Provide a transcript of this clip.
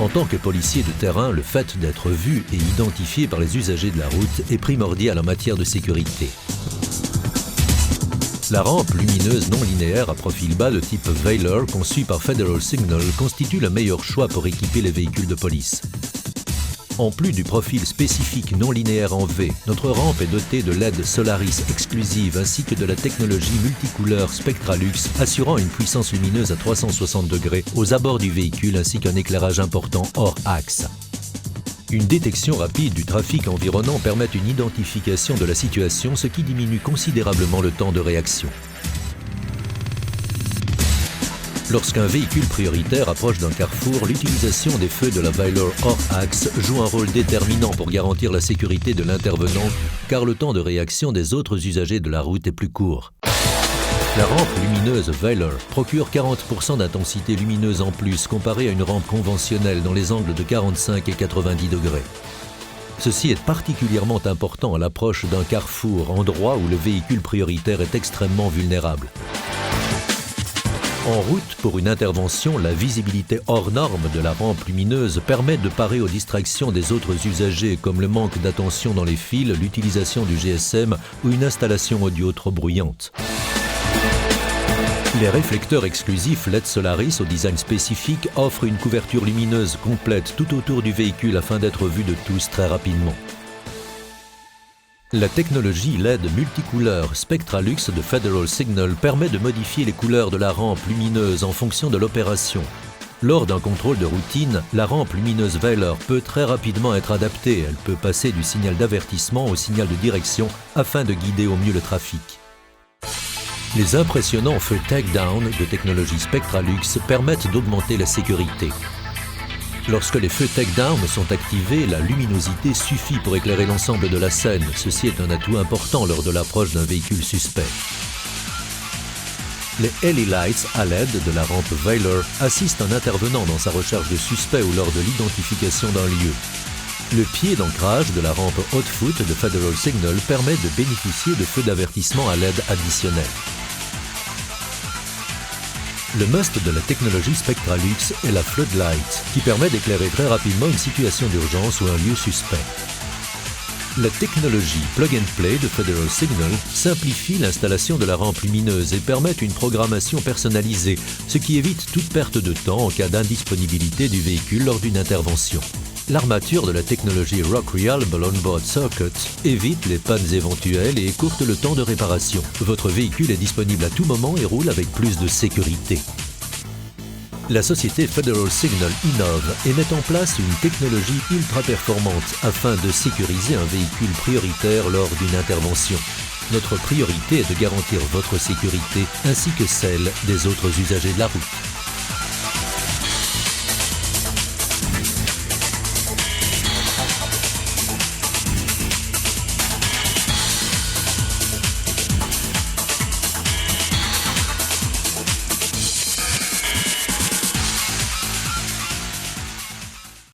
En tant que policier de terrain, le fait d'être vu et identifié par les usagers de la route est primordial en matière de sécurité. La rampe lumineuse non linéaire à profil bas de type Veilleur, conçue par Federal Signal, constitue le meilleur choix pour équiper les véhicules de police. En plus du profil spécifique non linéaire en V, notre rampe est dotée de LED Solaris exclusive ainsi que de la technologie multicouleur Spectralux assurant une puissance lumineuse à 360 degrés aux abords du véhicule ainsi qu'un éclairage important hors axe. Une détection rapide du trafic environnant permet une identification de la situation, ce qui diminue considérablement le temps de réaction. Lorsqu'un véhicule prioritaire approche d'un carrefour, l'utilisation des feux de la Veilleur hors axe joue un rôle déterminant pour garantir la sécurité de l'intervenant, car le temps de réaction des autres usagers de la route est plus court. La rampe lumineuse Veilleur procure 40% d'intensité lumineuse en plus comparée à une rampe conventionnelle dans les angles de 45 et 90 degrés. Ceci est particulièrement important à l'approche d'un carrefour, endroit où le véhicule prioritaire est extrêmement vulnérable. En route pour une intervention, la visibilité hors norme de la rampe lumineuse permet de parer aux distractions des autres usagers comme le manque d'attention dans les fils, l'utilisation du GSM ou une installation audio trop bruyante. Les réflecteurs exclusifs LED Solaris au design spécifique offrent une couverture lumineuse complète tout autour du véhicule afin d'être vue de tous très rapidement. La technologie LED multicouleur Spectralux de Federal Signal permet de modifier les couleurs de la rampe lumineuse en fonction de l'opération. Lors d'un contrôle de routine, la rampe lumineuse Veilleur peut très rapidement être adaptée. Elle peut passer du signal d'avertissement au signal de direction afin de guider au mieux le trafic. Les impressionnants feux takedown de technologie Spectralux permettent d'augmenter la sécurité. Lorsque les feux takedown sont activés, la luminosité suffit pour éclairer l'ensemble de la scène. Ceci est un atout important lors de l'approche d'un véhicule suspect. Les Heli Lights à LED de la rampe Veilleur assistent un intervenant dans sa recherche de suspect ou lors de l'identification d'un lieu. Le pied d'ancrage de la rampe Hotfoot de Federal Signal permet de bénéficier de feux d'avertissement à LED additionnels. Le must de la technologie Spectralux est la Floodlight, qui permet d'éclairer très rapidement une situation d'urgence ou un lieu suspect. La technologie Plug and Play de Federal Signal simplifie l'installation de la rampe lumineuse et permet une programmation personnalisée, ce qui évite toute perte de temps en cas d'indisponibilité du véhicule lors d'une intervention. L'armature de la technologie Rock Reliable On-Board Circuit évite les pannes éventuelles et écourte le temps de réparation. Votre véhicule est disponible à tout moment et roule avec plus de sécurité. La société Federal Signal innove et met en place une technologie ultra performante afin de sécuriser un véhicule prioritaire lors d'une intervention. Notre priorité est de garantir votre sécurité ainsi que celle des autres usagers de la route.